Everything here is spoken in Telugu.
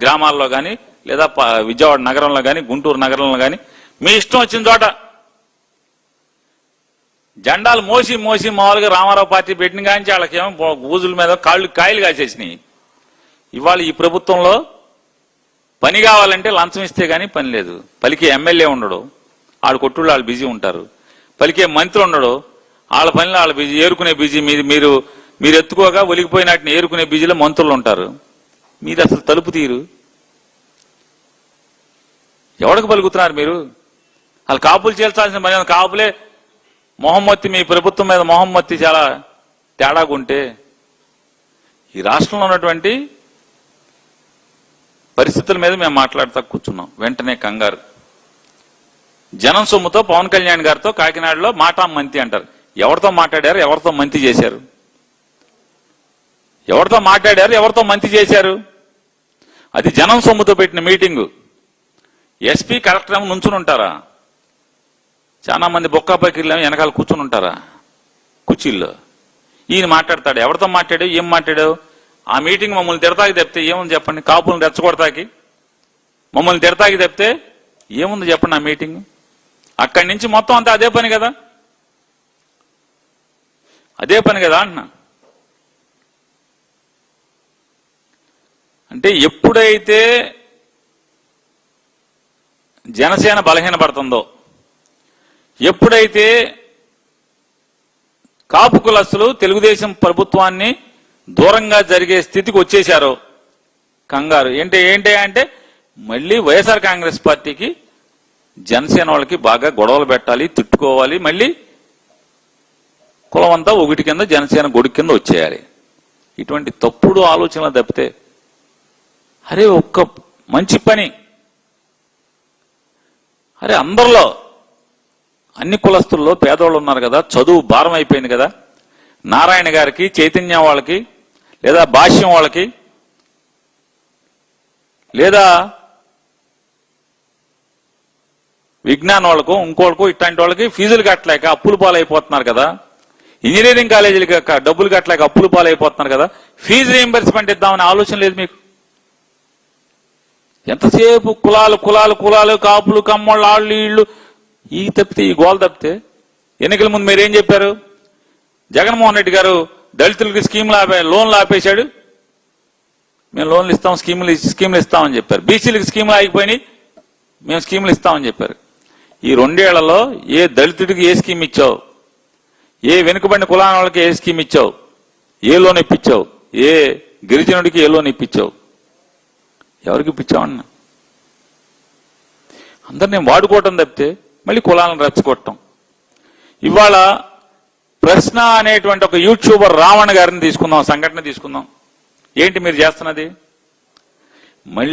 గ్రామాల్లో కానీ లేదా విజయవాడ నగరంలో కానీ గుంటూరు నగరంలో కానీ మీ ఇష్టం వచ్చిన చోట జెండాలు మోసి మోసి మామూలుగా రామారావు పార్టీ పెట్టిన కానీ వాళ్ళకేమో ఊజుల మీద కాయలు కాసేసినాయి. ఇవాళ ఈ ప్రభుత్వంలో పని కావాలంటే లంచం ఇస్తే గానీ పని లేదు. పలికే ఎమ్మెల్యే ఉండడు, ఆడు కొట్టుళ్ళు వాళ్ళు బిజీ ఉంటారు. పలికే మంత్రి ఉండడు, వాళ్ళ పనిలో వాళ్ళు బిజీ, ఏరుకునే బిజీ. మీరు ఎత్తుకోగా ఒలిగిపోయినట్టుని ఏరుకునే బిజీలో మంత్రులు ఉంటారు. మీరు అసలు తలుపు తీరు. ఎవరికి పలుకుతున్నారు మీరు? వాళ్ళు కాపులు చేల్చాల్సిన పని. కాపులే మొహమ్మతి, మీ ప్రభుత్వం మీద మొహమ్మతి చాలా తేడాగుంటే ఈ రాష్ట్రంలో ఉన్నటువంటి పరిస్థితుల మీద మేము మాట్లాడుతూ కూర్చున్నాం. వెంటనే కంగారు. జనం సొమ్ముతో పవన్ కళ్యాణ్ గారితో కాకినాడలో మాటా మంతి అంటారు. ఎవరితో మాట్లాడారు, ఎవరితో మంతి చేశారు? ఎవరితో మాట్లాడారు, ఎవరితో మంతి చేశారు? అది జనం సొమ్ముతో పెట్టిన మీటింగు. ఎస్పీ కలెక్టర్ ఏమో నుంచుని ఉంటారా? చాలా మంది బొక్కాపైకిళ్ళేమో వెనకాల కూర్చుని ఉంటారా కుర్చీల్లో? ఈయన మాట్లాడతాడు. ఎవరితో మాట్లాడావు, ఏం మాట్లాడావు? ఆ మీటింగ్ మమ్మల్ని తిడతాకి తెప్పితే ఏముంది చెప్పండి? కాపులను రెచ్చగొడతాకి మమ్మల్ని తిడతాకి తెప్పితే ఏముంది చెప్పండి? ఆ మీటింగ్ అక్కడి నుంచి మొత్తం అంతా అదే పని కదా, అదే పని కదా అంటున్నా. అంటే ఎప్పుడైతే జనసేన బలహీనపడుతుందో, ఎప్పుడైతే కాపు కులస్తులు తెలుగుదేశం ప్రభుత్వాన్ని దూరంగా జరిగే స్థితికి వచ్చేశారో కంగారు. ఏంటి అంటే మళ్ళీ వైఎస్ఆర్ కాంగ్రెస్ పార్టీకి జనసేన వాళ్ళకి బాగా గొడవలు పెట్టాలి, తిట్టుకోవాలి, మళ్ళీ కులం అంతా ఒకటి కింద జనసేన గొడుగు కింద వచ్చేయాలి. ఇటువంటి తప్పుడు ఆలోచనలు తప్పితే అరే ఒక్క మంచి పని, అరే అందరిలో అన్ని కులస్తుల్లో పేదవాళ్ళు ఉన్నారు కదా, చదువు భారం అయిపోయింది కదా, నారాయణ గారికి, చైతన్య వాళ్ళకి, లేదా భాష్యం వాళ్ళకి, లేదా విజ్ఞాన్ వాళ్ళకు, ఇంకోళ్ళకు, ఇట్లాంటి వాళ్ళకి ఫీజులు కట్టలేక అప్పులు పాలైపోతున్నారు కదా, ఇంజనీరింగ్ కాలేజీలకి డబ్బులు కట్టలేక అప్పులు పాలైపోతున్నారు కదా, ఫీజు రీయింబర్స్మెంట్ ఇద్దామనే ఆలోచన లేదు మీకు. ఎంతసేపు కులాలు కులాలు కులాలు, కాపులు కమ్మోళ్ళు, ఆళ్ళు వీళ్ళు, ఈ తప్పితే ఈ గోల్ తప్పితే. ఎన్నికల ముందు మీరేం చెప్పారు? జగన్మోహన్ రెడ్డి గారు దళితులకి లోన్లు ఆపేశాడు, మేము లోన్లు ఇస్తాం, స్కీములు ఇస్తామని చెప్పారు. బీసీలకు స్కీములు ఆగిపోయినాయి, మేము స్కీములు ఇస్తామని చెప్పారు. ఈ 2 ఏళ్లలో ఏ దళితుడికి ఏ స్కీమ్ ఇచ్చావు, ఏ వెనుకబడిన కులాల వాళ్ళకి ఏ స్కీమ్ ఇచ్చావు, ఏ లోన్ ఇప్పించావు, ఏ గిరిజనుడికి ఏ లోన్ ఇప్పించావు, ఎవరికి ఇప్పించావన్నా? అందరినీ వాడుకోవటం తప్పితే మళ్ళీ కులాలను రెచ్చగొట్టడం. ఇవాళ ప్రశ్న అనేటువంటి ఒక యూట్యూబర్ రావణ్ గారిని తీసుకుందాం, సంఘటన తీసుకుందాం. ఏంటి మీరు చేస్తున్నది? మళ్ళీ